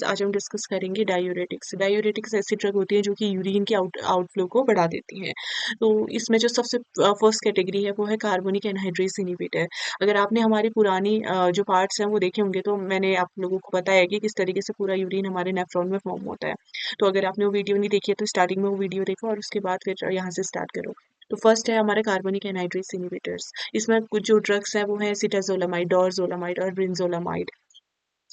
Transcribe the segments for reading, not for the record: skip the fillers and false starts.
आज हम डिस्कस करेंगे डायूरेटिक्स। डायूरेटिक्स ऐसी ड्रग होती है जो कि यूरिन के आउटफ्लो को बढ़ा देती हैं। तो इसमें जो सबसे फर्स्ट कैटेगरी है वो है कार्बोनिक एनहाइड्रेस इनहिबिटर। अगर आपने हमारी पुरानी जो पार्ट्स हैं वो देखे होंगे तो मैंने आप लोगों को बताया कि किस तरीके से पूरा यूरिन हमारे नेफ्रॉन में फॉर्म होता है। तो अगर आपने वो वीडियो नहीं देखी है तो स्टार्टिंग में वो वीडियो देखो और उसके बाद फिर यहाँ से स्टार्ट करो। तो फर्स्ट है हमारे कार्बोनिक एनहाइड्रेस इनहिबिटर्स। इसमें कुछ जो ड्रग्स हैं वो है सिटाजोलामाइड, डोरजोलामाइड और ब्रिंजोलामाइड।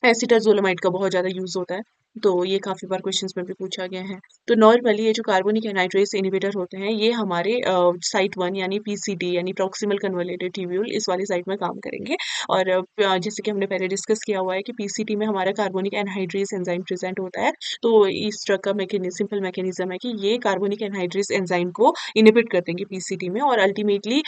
एसिटाज़ोलामाइड का बहुत ज़्यादा यूज़ होता है, तो ये काफ़ी बार क्वेश्चंस में भी पूछा गया है। तो नॉर्मली ये जो कार्बोनिक एनहाइड्रेस इनहिबिटर होते हैं, ये हमारे साइट 1 यानी पीसीटी यानी प्रॉक्सिमल कन्वोल्यूटेड ट्यूब्यूल इस वाली साइट में काम करेंगे। और जैसे कि हमने पहले डिस्कस किया हुआ है कि पीसीटी में हमारा कार्बोनिक एनहाइड्रेस एंजाइम प्रेज़ेंट होता है। तो इस ड्रग का सिंपल मैकेनिज़्म है कि ये कार्बोनिक एनहाइड्रेस एंजाइम को इनहिबिट कर देंगे पीसीटी में और अल्टीमेटली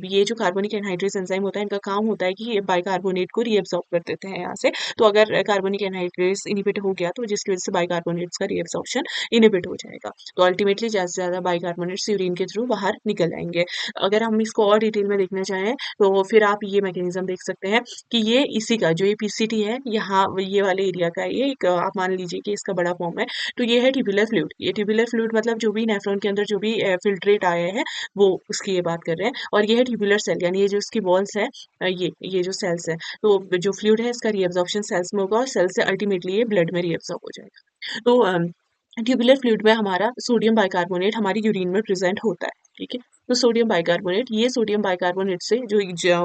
ये जो कार्बोनिक एनहाइड्रेस एंजाइम होता है, इनका काम होता है कि ये बाइकार्बोनेट को रीअब्सॉर्ब कर देते हैं यहाँ से। तो अगर कार्बोनिक एनहाइड्रेस इनहिबिट हो गया तो जिसकी वजह से बाइकार्बोनेट्स का रीअब्सॉर्प्शन इनहिबिट हो जाएगा। तो अल्टीमेटली ज़्यादा से ज़्यादा बाइकार्बोनेट्स यूरिन के थ्रू बाहर निकल आएंगे। अगर हम इसको और डिटेल में देखना चाहें तो फिर आप ये मैकेनिज्म देख सकते हैं कि ये इसी का जो ये पीसीटी है, यहाँ ये वाले एरिया का ये एक आप मान लीजिए कि इसका बड़ा फॉर्म है। तो ये है ट्यूबुलर फ्लूइड। ये ट्यूबुलर फ्लूइड मतलब जो भी नेफ्रॉन के अंदर जो भी फिल्ट्रेट आए हैं वो उसकी ये बात कर रहे हैं। और ये है ट्यूबुलर सेल यानी ये जो इसकी वॉल्स है, ये जो सेल्स है, तो जो फ्लूइड है इसका रीअब्जॉर्प्शन सेल्स में होगा और सेल से अल्टीमेटली ये ब्लड में रीअब्सॉर्ब हो जाएगा। तो ट्यूबुलर फ्लूइड में हमारा सोडियम बाइकार्बोनेट हमारी यूरिन में प्रेजेंट होता है, ठीक है। तो सोडियम बाइकार्बोनेट, ये सोडियम बाइकार्बोनेट से जो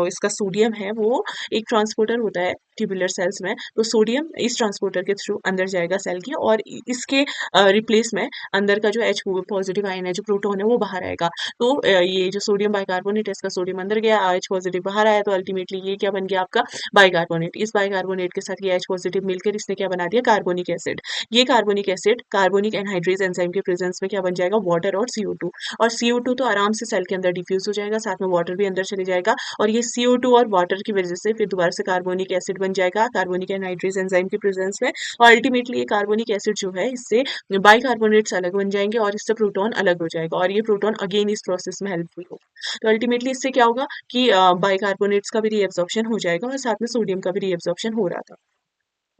इसका सोडियम है वो एक ट्रांसपोर्टर होता है ट्यूबुलर सेल्स में। तो सोडियम इस ट्रांसपोर्टर के थ्रू अंदर जाएगा सेल के और इसके रिप्लेस में अंदर का जो H पॉजिटिव आयन है, जो प्रोटॉन है, वो बाहर आएगा। तो ये जो सोडियम बाइकार्बोनेट है, इसका सोडियम अंदर गया, H पॉजिटिव बाहर आया, तो अल्टीमेटली ये क्या बन गया आपका बाइकार्बोनेट। इस बाइकार्बोनेट के साथ ये H पॉजिटिव मिलकर इसने क्या बना दिया, कार्बोनिक एसिड। ये carbonic acid carbonic anhydrase enzyme के प्रेजेंस में क्या बन जाएगा, वाटर और CO2। और CO2 तो आराम से सेल के अंदर डिफ्यूज हो जाएगा, साथ में वाटर भी अंदर चले जाएगा और ये CO2 और वाटर की वजह से फिर दोबारा से कार्बोनिक एसिड बन जाएगा कार्बोनिक एनहाइड्रेस एंजाइम के प्रेजेंस में। और अल्टीमेटली ये कार्बोनिक एसिड जो है इससे बाइकार्बोनेट्स अलग बन जाएंगे और इससे प्रोटॉन अलग हो जाएगा और ये प्रोटॉन अगेन इस प्रोसेस में हेल्पफुल होगा। तो अल्टीमेटली इससे क्या होगा कि बाइकार्बोनेट्स का भी रीअब्जॉर्प्शन हो जाएगा और साथ में सोडियम का भी रीअब्जॉर्प्शन हो रहा था।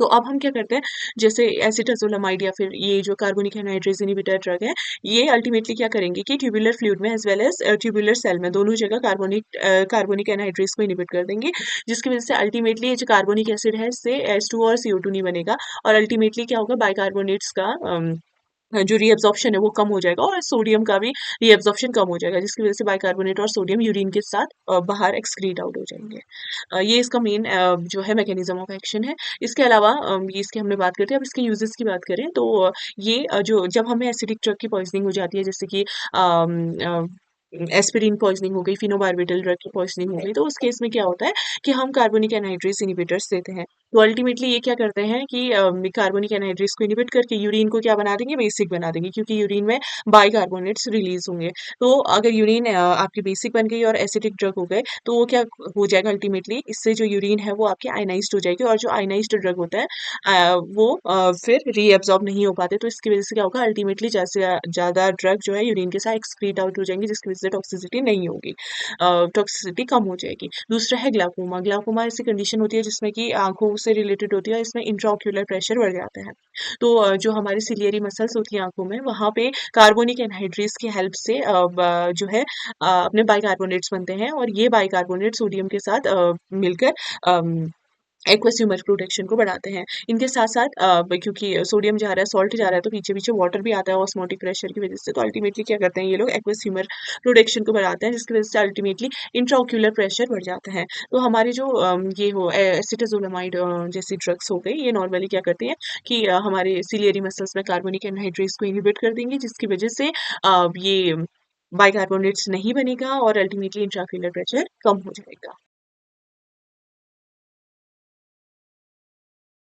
तो अब हम क्या करते हैं, जैसे एसिटाजोलामाइड या फिर ये जो कार्बोनिक एनहाइड्रेस इनहिबिटर ड्रग है, ये अल्टीमेटली क्या करेंगे कि ट्यूबुलर फ्लूइड में as well as tubular cell में दोनों जगह कार्बोनिक एनहाइड्रेस को इनहिबिट कर देंगे, जिसकी वजह से अल्टीमेटली ये जो कार्बोनिक एसिड है इससे H2 और CO2 नहीं बनेगा और अल्टीमेटली क्या होगा, बाइकार्बोनेट्स का जो रीअब्जॉर्प्शन है वो कम हो जाएगा और सोडियम का भी रीअब्जॉर्प्शन कम हो जाएगा, जिसकी वजह से बाइकार्बोनेट और सोडियम यूरिन के साथ बाहर एक्सक्रीट आउट हो जाएंगे। ये इसका मेन जो है मैकेनिज्म ऑफ एक्शन है। इसके अलावा ये इसकी हमने बात करते हैं। अब इसके यूजेस की बात करें तो ये जो जब हमें एसिडिक ड्रग की पॉइजनिंग हो जाती है, जैसे कि एस्पिरिन पॉइजनिंग हो गई, फिनोबार्बिटल ड्रग की पॉइजनिंग हो गई, तो उस केस में क्या होता है कि हम कार्बोनिक एनहाइड्रेस इनहिबिटर्स देते हैं। तो अल्टीमेटली ये क्या करते हैं कि कार्बोनिक एनहाइड्रेस को इनहिबिट करके यूरिन को क्या बना देंगे, बेसिक बना देंगे, क्योंकि यूरिन में बाइकार्बोनेट्स रिलीज होंगे। तो अगर यूरिन आपकी बेसिक बन गई और एसिडिक ड्रग हो गए तो वो क्या हो जाएगा, अल्टीमेटली इससे जो यूरिन है वो आपकी आयनाइज्ड हो जाएगी और जो आयनाइज्ड ड्रग होता है वो फिर रीअब्सॉर्ब नहीं हो पाते। तो इसकी वजह से क्या होगा, अल्टीमेटली ज़्यादा ड्रग जो है यूरिन के साथ एक्सक्रीट आउट हो जाएंगी, जिसकी वजह से टॉक्सिसिटी नहीं होगी, टॉक्सिसिटी कम हो जाएगी। दूसरा है ग्लाकोमा। ग्लाकोमा ऐसी कंडीशन होती है जिसमें कि आंखों से रिलेटेड होती है, इसमें इंट्राओक्यूलर प्रेशर बढ़ जाता है। तो जो हमारी सिलियरी मसल्स होती है आंखों में, वहाँ पे कार्बोनिक एनहाइड्रेस की हेल्प से जो है अपने बाइकार्बोनेट्स बनते हैं और ये बाइकार्बोनेट सोडियम के साथ मिलकर एक्वस ह्यूमर प्रोटेक्शन को बढ़ाते हैं। इनके साथ साथ क्योंकि सोडियम जा रहा है, सॉल्ट जा रहा है, तो पीछे पीछे वाटर भी आता है ऑस्मोटिक प्रेशर की वजह से। तो अल्टीमेटली क्या करते हैं ये लोग, एक्वस ह्यूमर प्रोटेक्शन को बढ़ाते हैं, जिसकी वजह से अल्टीमेटली इंट्राओक्यूलर प्रेशर बढ़ जाता है। तो हमारे जो ये हो एसिटाजोलामाइड जैसी ड्रग्स हो गई, ये नॉर्मली क्या करती हैं कि हमारे सिलियरी मसल्स में कार्बोनिक एनहाइड्रेस को इनहिबिट कर देंगी, जिसकी वजह से ये बाइकार्बोनेट्स नहीं बनेगा और अल्टीमेटली इंट्राक्यूलर प्रेशर कम हो जाएगा।